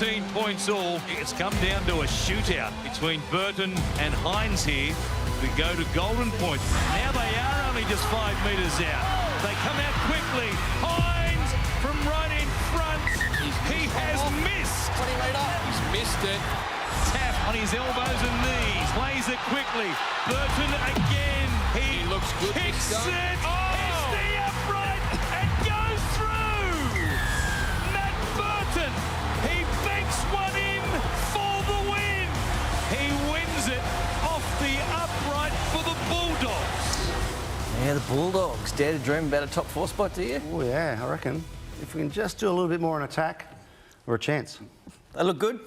13 points all. It's come down to a shootout between Burton and Hines here. We go to Golden Point. Now they are only just 5 metres out. They come out quickly. Hines from right in front. He has missed. 20 metre. He's missed it. Tap on his elbows and knees. Plays it quickly. Burton again. He looks good. Kicks it. Hits the upright and goes through. Matt Burton. He banks one in for the win. He wins it off the upright for the Bulldogs. Yeah, the Bulldogs. Dare to dream about a top 4 spot, do you? Oh, yeah, I reckon. If we can just do a little bit more in attack, we're a chance. They look good.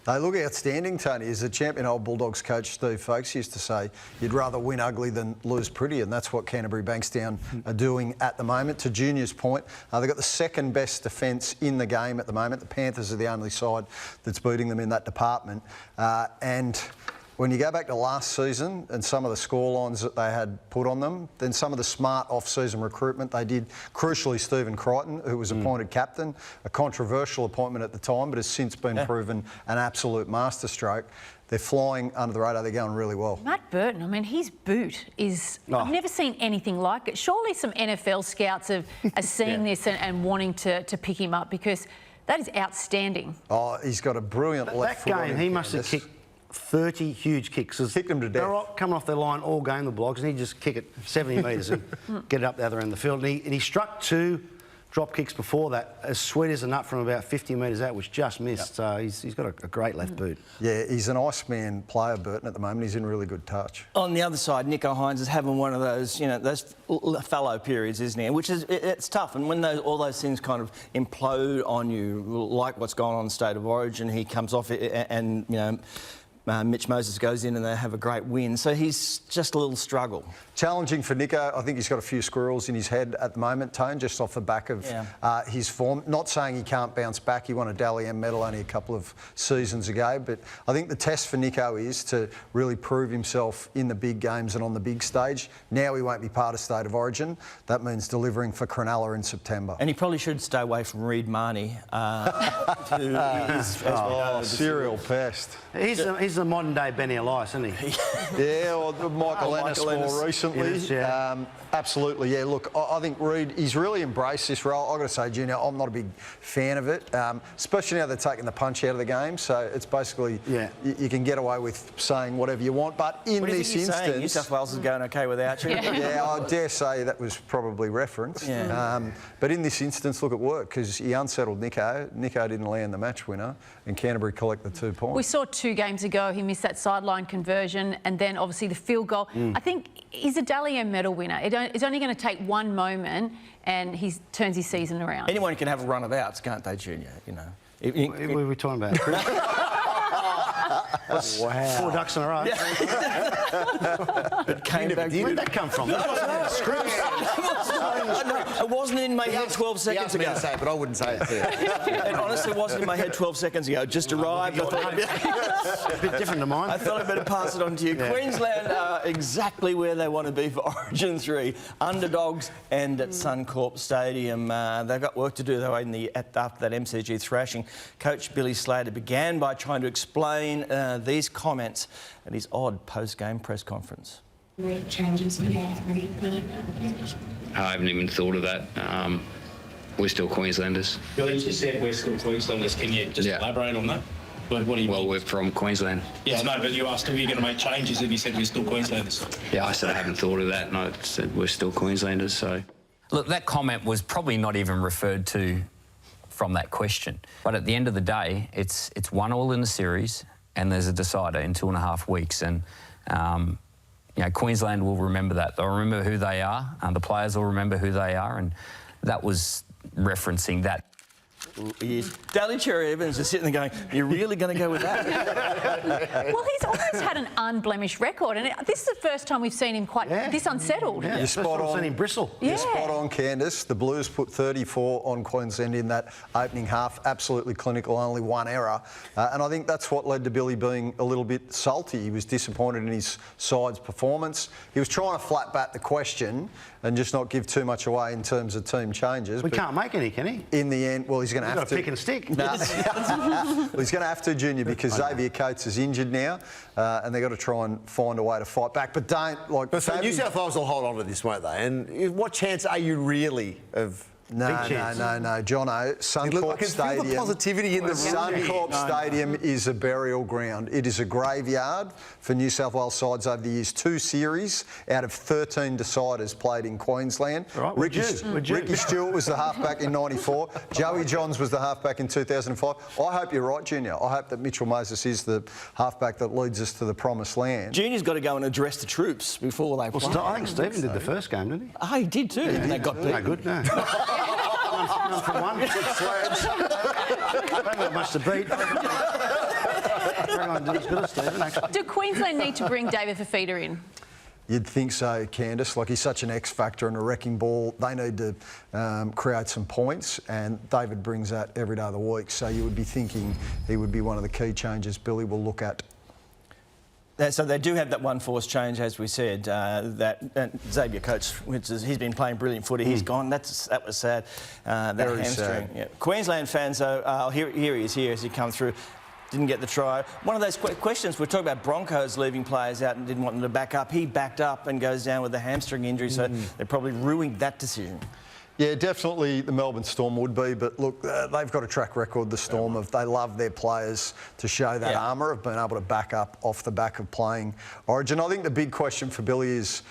They look outstanding, Tony. As a champion old Bulldogs coach, Steve Folkes used to say, you'd rather win ugly than lose pretty, and that's what Canterbury Bankstown are doing at the moment. To Junior's point, they've got the second best defence in the game at the moment. The Panthers are the only side that's beating them in that department. And when you go back to last season and some of the scorelines that they had put on them, then some of the smart off-season recruitment they did, crucially Stephen Crichton, who was appointed captain, a controversial appointment at the time, but has since been proven an absolute masterstroke. They're flying under the radar. They're going really well. Matt Burton, I mean, his boot is... I've never seen anything like it. Surely some NFL scouts are seeing this and wanting to pick him up, because that is outstanding. Oh, he's got a brilliant left foot. That game, he must have kicked 30 huge kicks. Kicked them to death. They're all coming off their line all game, the Bulldogs, and he just kick it 70 metres and get it up the other end of the field. And he struck 2 drop kicks before that, as sweet as a nut from about 50 metres out, which just missed. So he's got a great left boot. Yeah, he's an Iceman player, Burton, at the moment. He's in really good touch. On the other side, Nicho Hines is having one of those, you know, those fallow periods, isn't he? Which is, it's tough. And when all those things kind of implode on you, like what's gone on in State of Origin, he comes off it and, you know, Mitch Moses goes in and they have a great win. So he's just a little struggle. Challenging for Nicho. I think he's got a few squirrels in his head at the moment, Tone, just off the back of his form. Not saying he can't bounce back. He won a Dally M medal only a couple of seasons ago. But I think the test for Nicho is to really prove himself in the big games and on the big stage. Now he won't be part of State of Origin. That means delivering for Cronulla in September. And he probably should stay away from Reid Marnie. Serial pest. He's the modern-day Benny Elias, isn't he? Yeah, or Michael Ennis more recently. Absolutely, yeah. Look, I think Reid, he's really embraced this role. I've got to say, Junior, I'm not a big fan of it, especially now they're taking the punch out of the game. So it's basically, you can get away with saying whatever you want. But in this instance... New South Wales is going OK without you. Yeah, I dare say that was probably referenced. But in this instance, look, it worked, because he unsettled Nicho. Nicho didn't land the match winner, and Canterbury collect the 2 points. We saw 2 games ago, he missed that sideline conversion and then obviously the field goal. I think he's a Dally M medal winner. It's only going to take one moment and he turns his season around. Anyone can have a run of outs, can't they, Junior? You know. What are we talking about? Wow. 4 ducks in a row. It came back. Where'd that come from? It wasn't in my head 12 seconds ago. Say it, but I wouldn't say it. It honestly wasn't in my head 12 seconds ago. It just arrived. A bit different to mine. I thought I'd better pass it on to you. Queensland are exactly where they want to be for Origin 3. Underdogs and at Suncorp Stadium. They've got work to do, though, after that MCG thrashing. Coach Billy Slater began by trying to explain these comments at his odd post-game press conference. Changes. I haven't even thought of that. We're still Queenslanders. Billy just said we're still Queenslanders. Can you just elaborate on that? What do you mean? We're from Queensland. Yeah, no, but you asked if you're going to make changes and you said we're still Queenslanders. Yeah, I said I haven't thought of that, and I said we're still Queenslanders, so... Look, that comment was probably not even referred to from that question. But at the end of the day, it's 1-1 in the series and there's a decider in 2.5 weeks. And, you know, Queensland will remember that. They'll remember who they are, and the players will remember who they are, and that was referencing that. Daly Cherry Evans is sitting there going, you're really going to go with that? Well, he's always had an unblemished record, and this is the first time we've seen him quite this unsettled. You're spot on. Seen him bristle. You're spot on, Candice. The Blues put 34 on Queensland in that opening half. Absolutely clinical, only 1 error. And I think that's what led to Billy being a little bit salty. He was disappointed in his side's performance. He was trying to flat bat the question and just not give too much away in terms of team changes. We can't make any, can he? In the end, well, he's going going to have to pick and stick. Well, he's going to have to, Junior, because Xavier Coates is injured now, and they've got to try and find a way to fight back. But don't like. But so New South Wales will hold on to this, won't they? And what chance are you really of? No, Jono. Suncorp I can Stadium. feel the positivity in the room. Suncorp Stadium is a burial ground. It is a graveyard for New South Wales sides over the years. 2 series out of 13 deciders played in Queensland. Right, Ricky Stewart was the halfback in '94. Joey Johns was the halfback in 2005. I hope you're right, Junior. I hope that Mitchell Moses is the halfback that leads us to the promised land. Junior's got to go and address the troops before they play. I think Stephen did the first game, didn't he? Oh, he did too. And they got beat. No good, no. None from one. Don't got much to beat. Do Queensland need to bring David Fafita in? You'd think so, Candice. Like, he's such an X factor and a wrecking ball. They need to create some points, and David brings that every day of the week. So you would be thinking he would be one of the key changes Billy will look at. So they do have that one force change, as we said. That Xavier Coates, he's been playing brilliant footy. He's gone. That was sad. That Very hamstring. sad. Yeah. Queensland fans, though, here he is here as he come through. Didn't get the try. One of those questions, we're talking about Broncos leaving players out and didn't want them to back up. He backed up and goes down with a hamstring injury, so they probably ruined that decision. Yeah, definitely the Melbourne Storm would be, but look, they've got a track record, the Storm, of they love their players to show that armour of being able to back up off the back of playing Origin. I think the big question for Billy is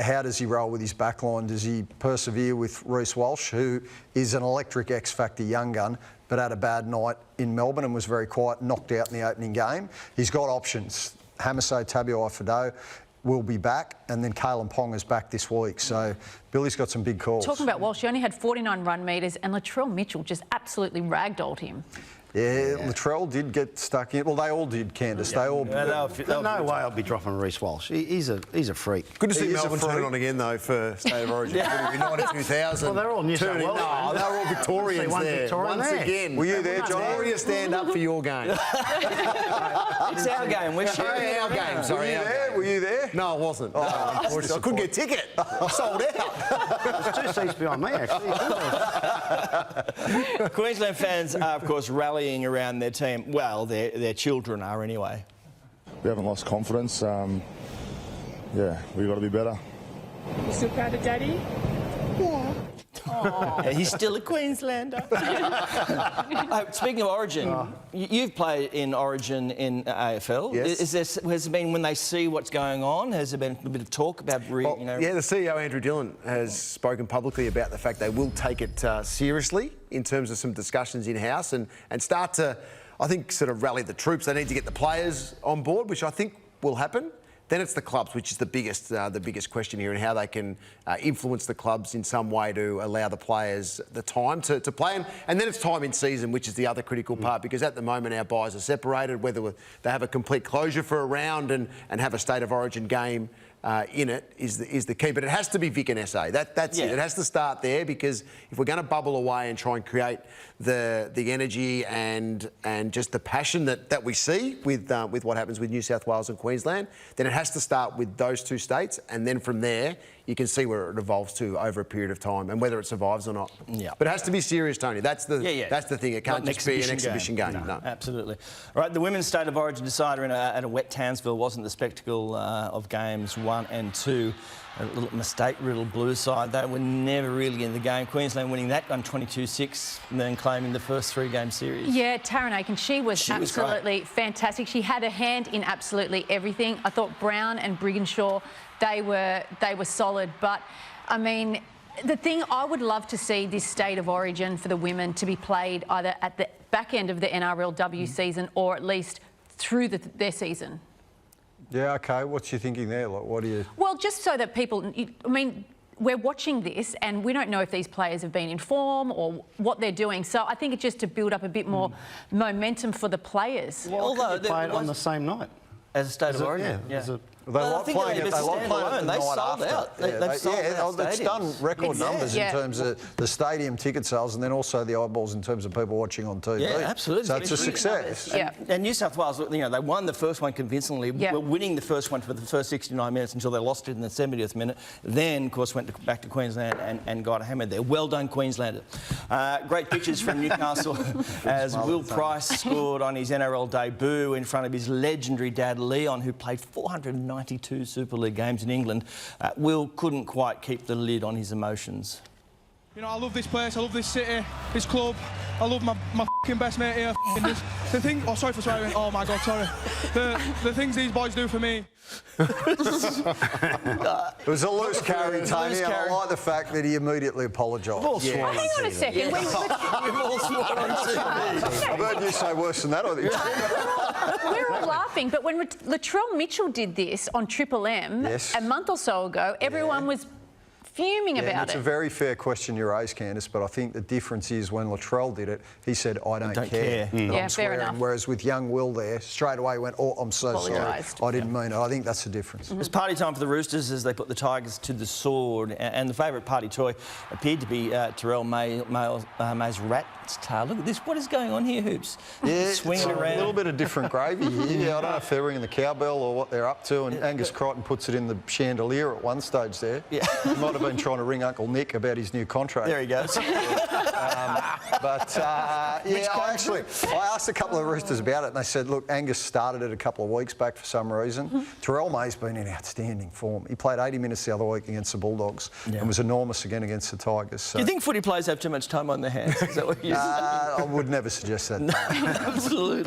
how does he roll with his backline? Does he persevere with Reece Walsh, who is an electric X-factor young gun, but had a bad night in Melbourne and was very quiet, knocked out in the opening game? He's got options. Hamiso Tabuai-Fidow will be back, and then Kalen Ponga's back this week. So Billy's got some big calls. Talking about Walsh, he only had 49 run metres, and Latrell Mitchell just absolutely ragdolled him. Yeah, Latrell did get stuck in. Well, they all did, Candice. They all. No way I'll be dropping Reece Walsh. He's a freak. Good to see Melbourne turn on again, though, for State of Origin. In 92,000. Well, they're all New South Wales. No, they're all Victorians there. Once again. Were you there, John? Victoria, stand up for your game. It's our game. We're sharing our game. Sorry, Were you there? No, I wasn't. Unfortunately, I couldn't get a ticket. I sold out. There's 2 seats behind me, actually. Queensland fans are, of course, rallying around their team. Well, their children are anyway. We haven't lost confidence. Yeah, we've got to be better. You still proud of Daddy? Yeah. He's still a Queenslander. Speaking of Origin, you've played in Origin in AFL. Yes. Has there been, when they see what's going on, has there been a bit of talk about... Yeah, the CEO, Andrew Dillon, has spoken publicly about the fact they will take it seriously in terms of some discussions in-house and start to, I think, sort of rally the troops. They need to get the players on board, which I think will happen. Then it's the clubs, which is the biggest question here, and how they can influence the clubs in some way to allow the players the time to play. And then it's time in season, which is the other critical part, because at the moment our buys are separated, whether they have a complete closure for a round and have a State of Origin game in it is the key. But it has to be Vic and SA. That's it. It has to start there, because if we're going to bubble away and try and create the energy and just the passion that we see with what happens with New South Wales and Queensland, then it has to start with those 2 states, and then from there you can see where it evolves to over a period of time and whether it survives or not. Yeah. But it has to be serious, Tony. That's the thing. It can't just be an exhibition game. No. Absolutely. All right, the Women's State of Origin decider at a wet Townsville wasn't the spectacle of games 1 and 2. A little mistake-riddled Blues side. They were never really in the game. Queensland winning that one 22-6 and then claiming the first 3-game series. Yeah, Taryn Aiken, she was absolutely fantastic. She had a hand in absolutely everything. I thought Brown and Brigginshaw, they were solid. But, I mean, the thing I would love to see this State of Origin for the women to be played either at the back end of the NRLW season or at least through their season. Yeah, OK. What's your thinking there? Like, what do you... Well, just so that people... I mean, we're watching this and we don't know if these players have been in form or what they're doing. So I think it's just to build up a bit more momentum for the players. Well, although they played on the same night as a State of Origin. Yeah. They like playing it. They like playing it the They night sold after. out. They've sold out it's done record numbers in terms of the stadium ticket sales, and then also the eyeballs in terms of people watching on TV. Yeah, absolutely. So it's a success. Yeah. And New South Wales, you know, they won the first one convincingly. Yeah. Were winning the first one for the first 69 minutes until they lost it in the 70th minute. Then, of course, went back to Queensland and got hammered there. Well done, Queenslander. Great pictures from Newcastle as Will Price scored on his NRL debut in front of his legendary dad Leon, who played 492 Super League games in England. Will couldn't quite keep the lid on his emotions. You know, I love this place, I love this city, this club. I love my f***ing best mate here. The thing, oh, sorry for swearing. Oh my God, sorry. The things these boys do for me. It was a loose carry, Tony, and I like the fact that he immediately apologised. Hang on a second. We've all sworn on TV. I've heard you say worse than that, I think. We're all laughing, but when Latrell Mitchell did this on Triple M a month or so ago, everyone was fuming about it's it. a very fair question you raised, Candice, but I think the difference is when Latrell did it, he said, I don't care. That Yeah, I'm fair enough. Whereas with young Will there, straight away went, oh, I'm so sorry. Apologised. I didn't mean it. I think that's the difference. It's party time for the Roosters as they put the Tigers to the sword, and the favourite party toy appeared to be Terrell May's rat's tail. Look at this. What is going on here, Hoops? Yeah, swinging it's around. a little bit of different gravy here. Yeah, I don't know if they're ringing the cowbell or what they're up to, and Angus Crichton puts it in the chandelier at one stage there. Yeah. He might have been trying to ring Uncle Nick about his new contract. There he goes. I asked a couple of Roosters about it, and they said, look, Angus started it a couple of weeks back for some reason. Terrell May's been in outstanding form. He played 80 minutes the other week against the Bulldogs and was enormous again against the Tigers. So. Do you think footy players have too much time on their hands? Is that what you're saying? I would never suggest that. Absolutely.